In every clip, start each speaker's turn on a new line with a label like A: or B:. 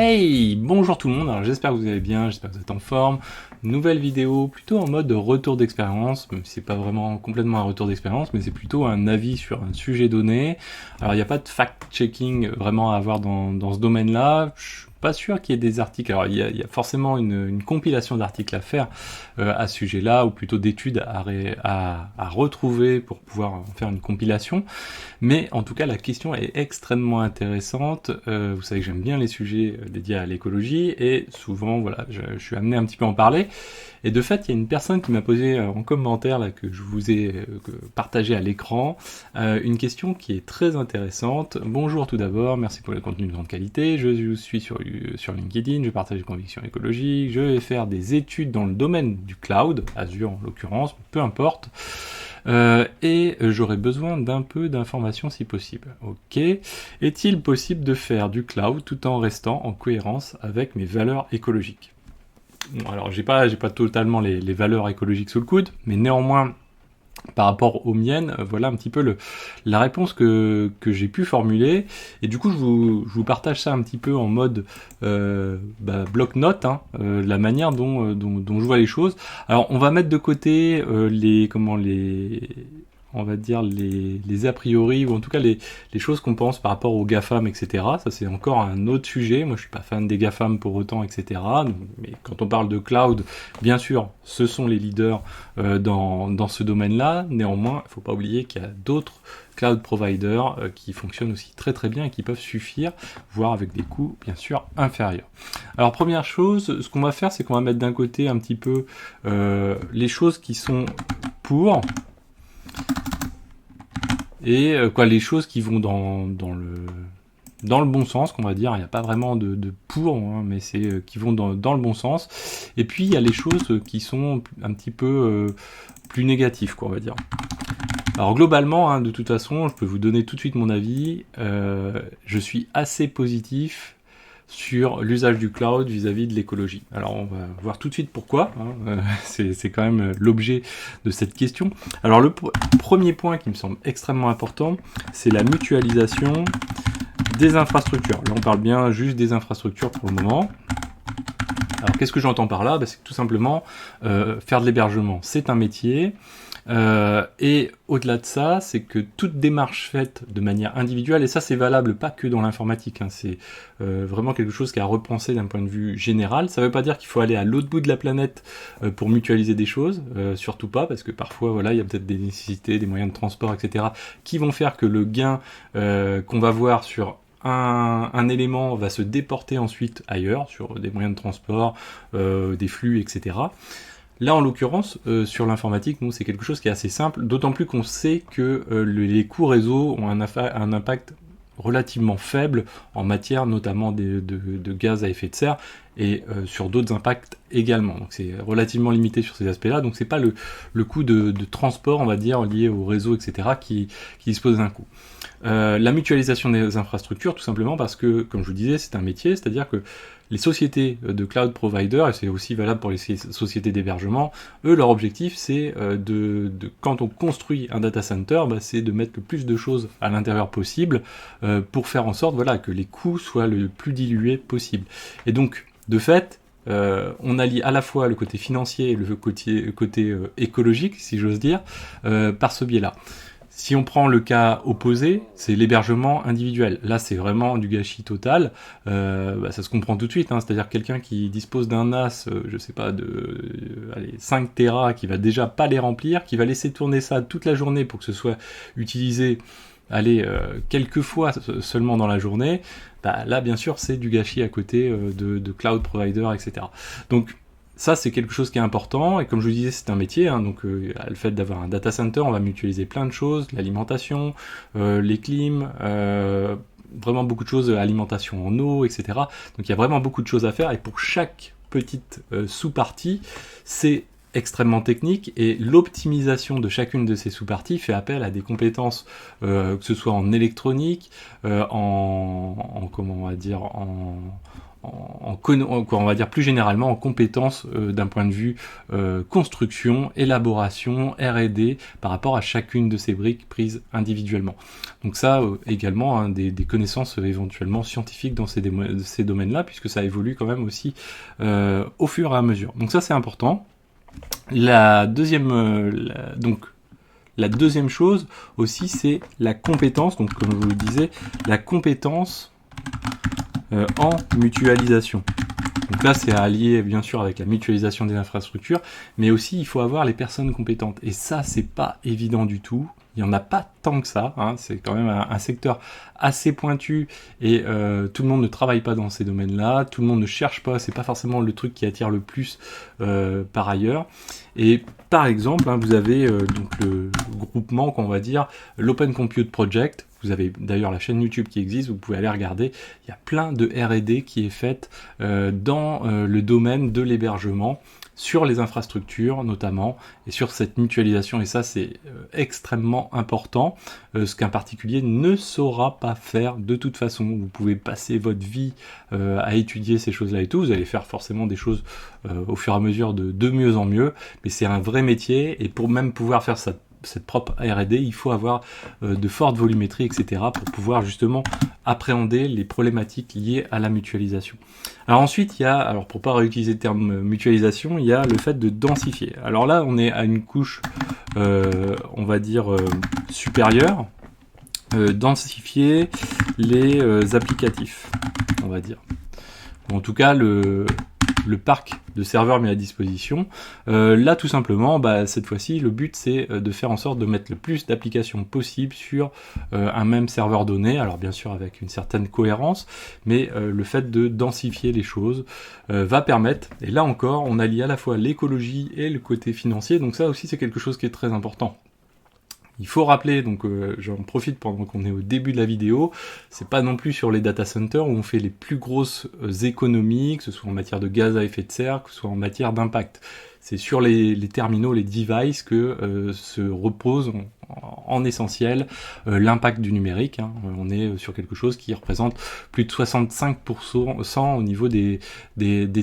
A: Hey, bonjour tout le monde, alors j'espère que vous allez bien, j'espère que vous êtes en forme. Nouvelle vidéo, plutôt en mode retour d'expérience, même si c'est pas vraiment complètement un retour d'expérience, mais c'est plutôt un avis sur un sujet donné. Alors il n'y a pas de fact-checking vraiment à avoir dans ce domaine-là, je suis pas sûr qu'il y ait des articles, alors il y a forcément une compilation d'articles à faire à ce sujet-là, ou plutôt d'études à retrouver pour pouvoir en faire une compilation. Mais en tout cas, la question est extrêmement intéressante. Vous savez que j'aime bien les sujets dédiés à l'écologie et souvent, voilà, je suis amené un petit peu à en parler. Et de fait, il y a une personne qui m'a posé en commentaire là que je vous ai partagé à l'écran une question qui est très intéressante. Bonjour tout d'abord, merci pour le contenu de grande qualité. Je suis sur LinkedIn, je partage des convictions écologiques, je vais faire des études dans le domaine du cloud, Azure en l'occurrence, peu importe. Et j'aurais besoin d'un peu d'informations si possible. Ok. Est-il possible de faire du cloud tout en restant en cohérence avec mes valeurs écologiques? Bon, alors j'ai pas totalement les valeurs écologiques sous le coude, mais néanmoins par rapport aux miennes, voilà un petit peu la réponse que j'ai pu formuler. Et du coup, je vous partage ça un petit peu en mode bloc-notes, hein, la manière dont je vois les choses. Alors, on va mettre de côté on va dire les a priori, ou en tout cas les choses qu'on pense par rapport aux GAFAM, etc. Ça, c'est encore un autre sujet. Moi, je suis pas fan des GAFAM pour autant, etc. Donc, mais quand on parle de cloud, bien sûr, ce sont les leaders dans ce domaine-là. Néanmoins, il ne faut pas oublier qu'il y a d'autres cloud providers qui fonctionnent aussi très très bien et qui peuvent suffire, voire avec des coûts bien sûr inférieurs. Alors première chose, ce qu'on va faire, c'est qu'on va mettre d'un côté un petit peu les choses qui sont pour et les choses qui vont dans le bon sens, qu'on va dire. Il n'y a pas vraiment de pour, hein, mais c'est qui vont dans le bon sens. Et puis il y a les choses qui sont un petit peu plus négatives, quoi, on va dire. Alors globalement, hein, de toute façon, je peux vous donner tout de suite mon avis. Je suis assez positif sur l'usage du cloud vis-à-vis de l'écologie. Alors on va voir tout de suite pourquoi, hein, c'est quand même l'objet de cette question. Alors le premier point qui me semble extrêmement important, c'est la mutualisation des infrastructures. Là on parle bien juste des infrastructures pour le moment. Alors qu'est-ce que j'entends par là? C'est que tout simplement, faire de l'hébergement, c'est un métier. Et au-delà de ça, c'est que toute démarche faite de manière individuelle, et ça c'est valable pas que dans l'informatique, hein, c'est vraiment quelque chose qui est à repenser d'un point de vue général. Ça veut pas dire qu'il faut aller à l'autre bout de la planète pour mutualiser des choses, surtout pas, parce que parfois voilà, il y a peut-être des nécessités, des moyens de transport, etc., qui vont faire que le gain qu'on va voir sur un élément va se déporter ensuite ailleurs, sur des moyens de transport, des flux, etc. Là, en l'occurrence, sur l'informatique, nous, c'est quelque chose qui est assez simple, d'autant plus qu'on sait que les coûts réseau ont un impact relativement faible en matière notamment de gaz à effet de serre et sur d'autres impacts également. Donc c'est relativement limité sur ces aspects-là, donc c'est pas le coût de transport, on va dire, lié au réseau, etc., qui dispose d'un coût. La mutualisation des infrastructures, tout simplement parce que, comme je vous disais, c'est un métier, c'est-à-dire que les sociétés de cloud provider, et c'est aussi valable pour les sociétés d'hébergement, eux, leur objectif, c'est quand on construit un data center, c'est de mettre le plus de choses à l'intérieur possible pour faire en sorte, voilà, que les coûts soient le plus dilués possible. Et donc, de fait, on allie à la fois le côté financier et le côté écologique, si j'ose dire, par ce biais-là. Si on prend le cas opposé, c'est l'hébergement individuel. Là, c'est vraiment du gâchis total. Ça se comprend tout de suite, hein. C'est-à-dire quelqu'un qui dispose d'un NAS, je sais pas, de 5 Tera, qui va déjà pas les remplir, qui va laisser tourner ça toute la journée pour que ce soit utilisé quelques fois seulement dans la journée, là, bien sûr, c'est du gâchis à côté de cloud provider, etc. Donc, ça, c'est quelque chose qui est important, et comme je vous disais, c'est un métier, hein, donc le fait d'avoir un data center, on va mutualiser plein de choses, l'alimentation, les clims, vraiment beaucoup de choses, alimentation en eau, etc. Donc il y a vraiment beaucoup de choses à faire, et pour chaque petite sous-partie, c'est extrêmement technique, et l'optimisation de chacune de ces sous-parties fait appel à des compétences, que ce soit en électronique, comment on va dire, on va dire plus généralement en compétences d'un point de vue construction, élaboration, R&D par rapport à chacune de ces briques prises individuellement. Donc ça également hein, des connaissances éventuellement scientifiques dans ces domaines-là, puisque ça évolue quand même aussi au fur et à mesure. Donc ça c'est important. La deuxième chose aussi, c'est la compétence. Donc, comme je vous le disais, la compétence en mutualisation. Donc là, c'est allié bien sûr avec la mutualisation des infrastructures, mais aussi il faut avoir les personnes compétentes. Et ça, c'est pas évident du tout. Il n'y en a pas tant que ça, hein. C'est quand même un secteur assez pointu et tout le monde ne travaille pas dans ces domaines-là, tout le monde ne cherche pas, c'est pas forcément le truc qui attire le plus par ailleurs. Et par exemple, hein, vous avez donc le groupement qu'on va dire l'Open Compute Project. Vous avez d'ailleurs la chaîne YouTube qui existe, vous pouvez aller regarder. Il y a plein de R&D qui est faite dans le domaine de l'hébergement, sur les infrastructures notamment, et sur cette mutualisation, et ça c'est extrêmement important, ce qu'un particulier ne saura pas faire de toute façon. Vous pouvez passer votre vie à étudier ces choses-là et tout, vous allez faire forcément des choses au fur et à mesure de mieux en mieux, mais c'est un vrai métier, et pour même pouvoir faire ça cette propre R&D, il faut avoir de fortes volumétries, etc. pour pouvoir justement appréhender les problématiques liées à la mutualisation. Alors ensuite, il y a, alors pour pas réutiliser le terme mutualisation, il y a le fait de densifier. Alors là, on est à une couche, on va dire, supérieure. Densifier les applicatifs, on va dire. En tout cas, le parc de serveurs mis à disposition. Là, tout simplement, cette fois-ci, le but, c'est de faire en sorte de mettre le plus d'applications possible sur un même serveur donné. Alors, bien sûr, avec une certaine cohérence, mais le fait de densifier les choses va permettre, et là encore, on allie à la fois l'écologie et le côté financier. Donc ça aussi, c'est quelque chose qui est très important. Il faut rappeler, donc j'en profite pendant qu'on est au début de la vidéo, c'est pas non plus sur les data centers où on fait les plus grosses économies, que ce soit en matière de gaz à effet de serre, que ce soit en matière d'impact. C'est sur les terminaux, les devices que se repose en essentiel l'impact du numérique. Hein. On est sur quelque chose qui représente plus de 65% au niveau des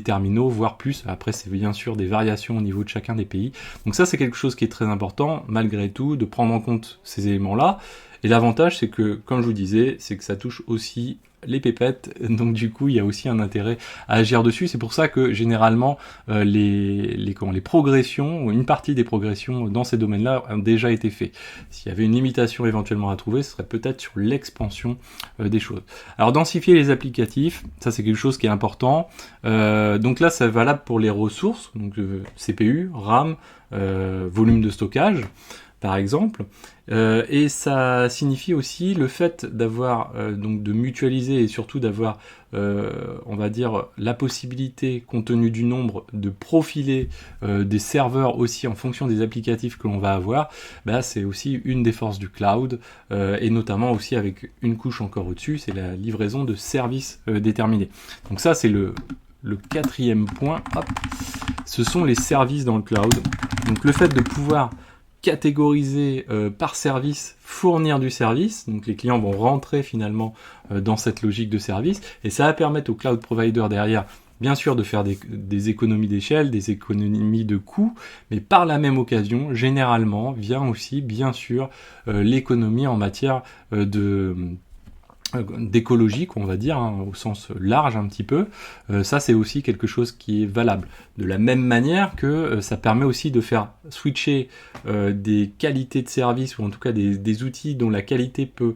A: terminaux, voire plus. Après, c'est bien sûr des variations au niveau de chacun des pays. Donc ça, c'est quelque chose qui est très important, malgré tout, de prendre en compte ces éléments-là. Et l'avantage, c'est que, comme je vous disais, c'est que ça touche aussi les pépettes, donc du coup il y a aussi un intérêt à agir dessus. C'est pour ça que généralement les progressions, ou une partie des progressions dans ces domaines-là ont déjà été faites. S'il y avait une limitation éventuellement à trouver, ce serait peut-être sur l'expansion des choses. Alors densifier les applicatifs, ça c'est quelque chose qui est important. Donc là c'est valable pour les ressources, donc CPU, RAM, volume de stockage par exemple, et ça signifie aussi le fait d'avoir donc de mutualiser et surtout d'avoir on va dire la possibilité, compte tenu du nombre, de profiler des serveurs aussi en fonction des applicatifs que l'on va avoir. C'est aussi une des forces du cloud, et notamment aussi avec une couche encore au-dessus, c'est la livraison de services déterminés. Donc ça c'est le quatrième point, hop, ce sont les services dans le cloud. Donc le fait de pouvoir catégoriser par service, fournir du service, donc les clients vont rentrer finalement dans cette logique de service, et ça va permettre au cloud provider derrière, bien sûr, de faire des économies d'échelle, des économies de coûts, mais par la même occasion, généralement, vient aussi, bien sûr, l'économie en matière d'écologique, on va dire, hein, au sens large un petit peu. Ça c'est aussi quelque chose qui est valable. De la même manière que ça permet aussi de faire switcher des qualités de service, ou en tout cas des outils dont la qualité peut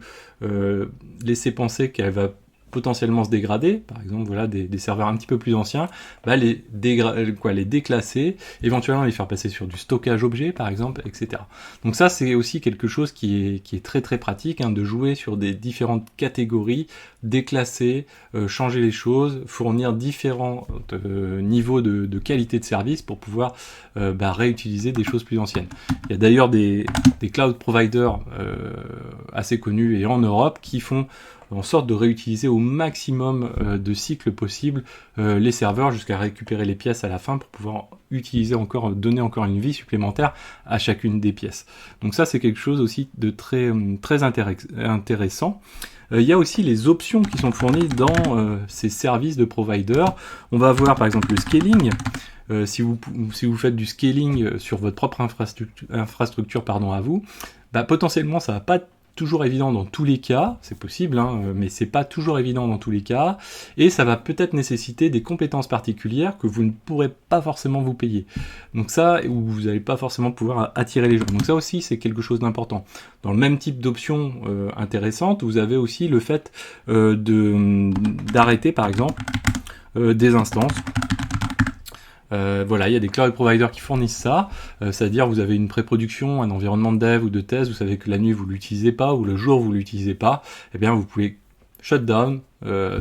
A: laisser penser qu'elle va potentiellement se dégrader, par exemple voilà des serveurs un petit peu plus anciens, les déclasser, éventuellement les faire passer sur du stockage objet par exemple, etc. Donc ça c'est aussi quelque chose qui est très très pratique, hein, de jouer sur des différentes catégories, déclasser, changer les choses, fournir différents niveaux de qualité de service pour pouvoir réutiliser des choses plus anciennes. Il y a d'ailleurs des cloud providers assez connus et en Europe qui font en sorte de réutiliser au maximum de cycles possibles les serveurs jusqu'à récupérer les pièces à la fin pour pouvoir utiliser encore, donner encore une vie supplémentaire à chacune des pièces. Donc ça c'est quelque chose aussi de très intéressant. Il y a aussi les options qui sont fournies dans ces services de provider. On va voir par exemple le scaling. Si vous faites du scaling sur votre propre infrastructure à vous, potentiellement ça va pas toujours évident dans tous les cas, c'est possible, mais c'est pas toujours évident dans tous les cas, et ça va peut-être nécessiter des compétences particulières que vous ne pourrez pas forcément vous payer. Donc ça, où vous n'allez pas forcément pouvoir attirer les gens. Donc ça aussi, c'est quelque chose d'important. Dans le même type d'options intéressantes, vous avez aussi le fait d'arrêter, par exemple, des instances. Voilà, il y a des cloud providers qui fournissent ça, c'est-à-dire vous avez une pré-production, un environnement de dev ou de test, vous savez que la nuit vous l'utilisez pas ou le jour vous l'utilisez pas, eh bien vous pouvez shut down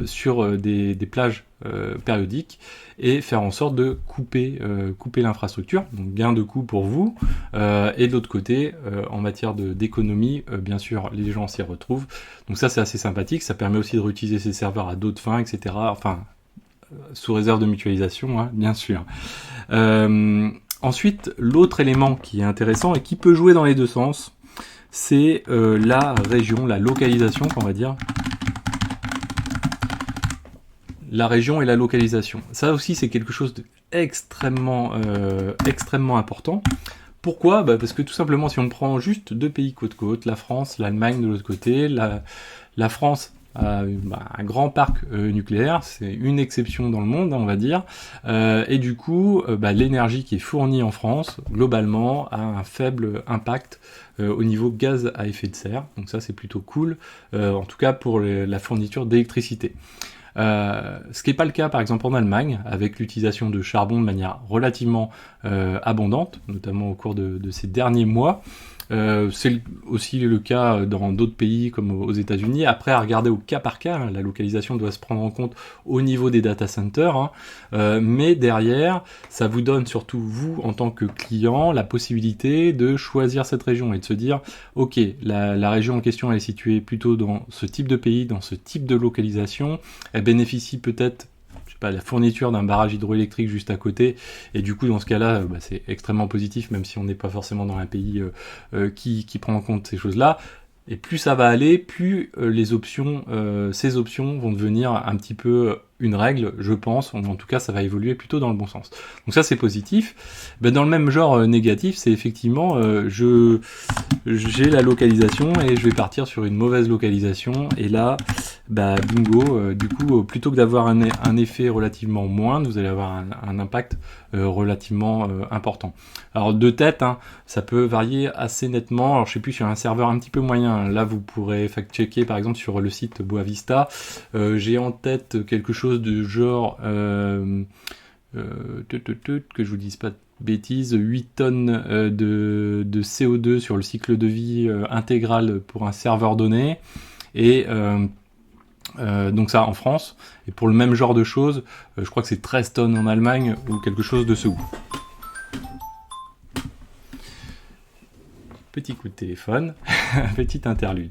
A: sur des plages périodiques et faire en sorte de couper l'infrastructure, donc gain de coût pour vous, et de l'autre côté, en matière d'économie, bien sûr les gens s'y retrouvent, donc ça c'est assez sympathique, ça permet aussi de réutiliser ces serveurs à d'autres fins, etc. Enfin, sous réserve de mutualisation, bien sûr. Ensuite, l'autre élément qui est intéressant et qui peut jouer dans les deux sens, c'est la région, la localisation, qu'on va dire. La région et la localisation. Ça aussi, c'est quelque chose d'extrêmement important. Pourquoi ? Parce que tout simplement, si on prend juste deux pays côte-côte, la France, l'Allemagne de l'autre côté, la France un grand parc nucléaire, c'est une exception dans le monde, on va dire, et du coup, l'énergie qui est fournie en France, globalement, a un faible impact au niveau gaz à effet de serre, donc ça c'est plutôt cool, en tout cas pour la fourniture d'électricité. Ce qui n'est pas le cas par exemple en Allemagne, avec l'utilisation de charbon de manière relativement abondante, notamment au cours de ces derniers mois. C'est aussi le cas dans d'autres pays comme aux États-Unis. Après, à regarder au cas par cas, la localisation doit se prendre en compte au niveau des data centers, mais derrière, ça vous donne surtout vous en tant que client la possibilité de choisir cette région et de se dire, ok, la région en question elle est située plutôt dans ce type de pays, dans ce type de localisation, elle bénéficie peut-être la fourniture d'un barrage hydroélectrique juste à côté, et du coup dans ce cas-là c'est extrêmement positif, même si on n'est pas forcément dans un pays qui prend en compte ces choses-là. Et plus ça va aller, plus ces options vont devenir un petit peu une règle, je pense, en tout cas ça va évoluer plutôt dans le bon sens. Donc ça c'est positif. Dans le même genre négatif, c'est effectivement j'ai la localisation et je vais partir sur une mauvaise localisation, et là bingo, du coup plutôt que d'avoir un effet relativement moindre, vous allez avoir un impact relativement important. Alors de tête, ça peut varier assez nettement. Alors je sais plus, sur un serveur un petit peu moyen, là vous pourrez fact-checker par exemple sur le site Boavista, j'ai en tête quelque chose de genre que je vous dise pas de bêtises, 8 tonnes de CO2 sur le cycle de vie intégral pour un serveur donné, et donc ça en France, et pour le même genre de choses, je crois que c'est 13 tonnes en Allemagne ou quelque chose de ce goût. Petit coup de téléphone, petite interlude.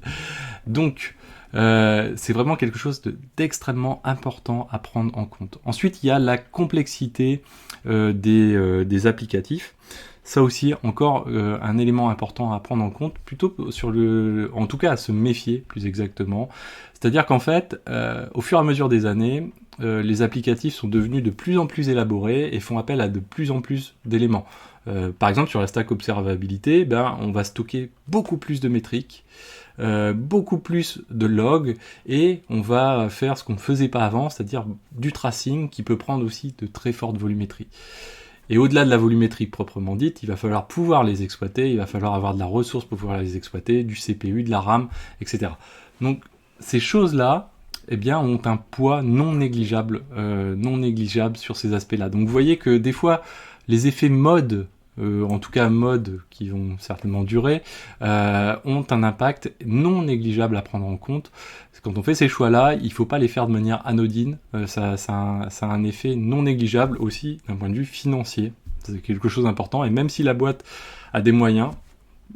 A: Donc c'est vraiment quelque chose d'extrêmement important à prendre en compte. Ensuite, il y a la complexité des applicatifs. Ça aussi, encore un élément important à prendre en compte, plutôt en tout cas à se méfier plus exactement. C'est-à-dire qu'en fait, au fur et à mesure des années, les applicatifs sont devenus de plus en plus élaborés et font appel à de plus en plus d'éléments. Par exemple, sur la stack observabilité, on va stocker beaucoup plus de métriques, beaucoup plus de logs, et on va faire ce qu'on ne faisait pas avant, c'est-à-dire du tracing qui peut prendre aussi de très fortes volumétries. Et au-delà de la volumétrie proprement dite, il va falloir pouvoir les exploiter, il va falloir avoir de la ressource pour pouvoir les exploiter, du CPU, de la RAM, etc. Donc ces choses-là, ont un poids non négligeable sur ces aspects-là. Donc vous voyez que des fois, les effets mode, en tout cas mode qui vont certainement durer, ont un impact non négligeable à prendre en compte. Quand on fait ces choix-là, il ne faut pas les faire de manière anodine, ça a un effet non négligeable aussi d'un point de vue financier. C'est quelque chose d'important, et même si la boîte a des moyens,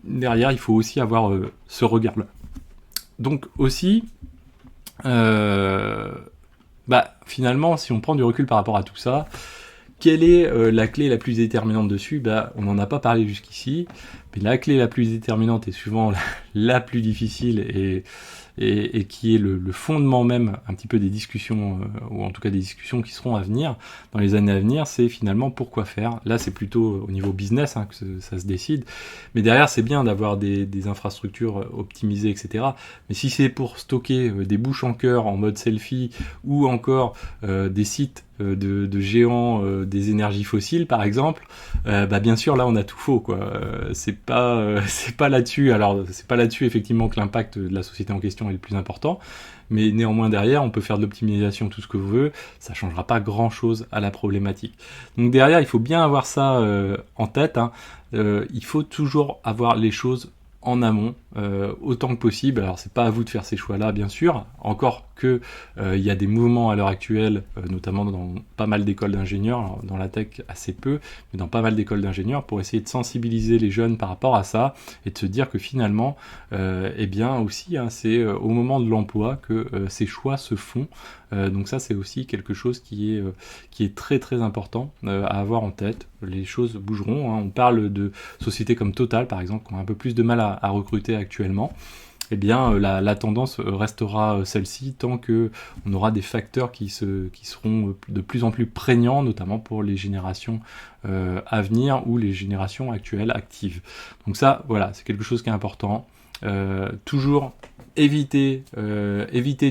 A: derrière il faut aussi avoir ce regard-là. Donc aussi, finalement, si on prend du recul par rapport à tout ça, quelle est la clé la plus déterminante dessus? On n'en a pas parlé jusqu'ici, mais la clé la plus déterminante est souvent la plus difficile et qui est le fondement même un petit peu des discussions, ou en tout cas des discussions qui seront à venir, dans les années à venir, c'est finalement pourquoi faire. Là, c'est plutôt au niveau business que ça se décide, mais derrière, c'est bien d'avoir des infrastructures optimisées, etc. Mais si c'est pour stocker des bouches en cœur en mode selfie, ou encore des sites de géants des énergies fossiles, par exemple, bien sûr, là, on a tout faux, quoi. C'est pas là-dessus. Alors, c'est pas là-dessus effectivement que l'impact de la société en question est le plus important, mais néanmoins derrière, on peut faire de l'optimisation, tout ce que vous voulez, ça changera pas grand-chose à la problématique. Donc derrière, il faut bien avoir ça en tête. Il faut toujours avoir les choses en amont, autant que possible. Alors c'est pas à vous de faire ces choix-là, bien sûr, encore que il y a des mouvements à l'heure actuelle, notamment dans pas mal d'écoles d'ingénieurs, alors dans la tech assez peu, mais dans pas mal d'écoles d'ingénieurs, pour essayer de sensibiliser les jeunes par rapport à ça, et de se dire que finalement, aussi, c'est au moment de l'emploi que ces choix se font. Donc ça, c'est aussi quelque chose qui est très très important à avoir en tête. Les choses bougeront. On parle de sociétés comme Total, par exemple, qui ont un peu plus de mal à recruter actuellement. La tendance restera celle-ci tant que on aura des facteurs qui seront de plus en plus prégnants, notamment pour les générations à venir ou les générations actuelles actives. Donc ça, voilà, c'est quelque chose qui est important. Toujours éviter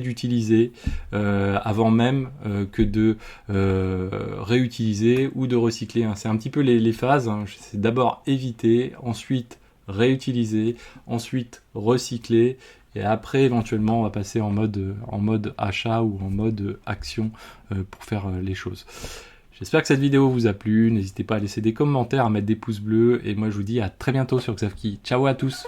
A: d'utiliser avant même que de réutiliser ou de recycler. C'est un petit peu les phases. C'est d'abord éviter, ensuite réutiliser, ensuite recycler, et après éventuellement on va passer en mode achat ou en mode action pour faire les choses. J'espère que cette vidéo vous a plu, n'hésitez pas à laisser des commentaires, à mettre des pouces bleus, et moi je vous dis à très bientôt sur Xavki. Ciao à tous.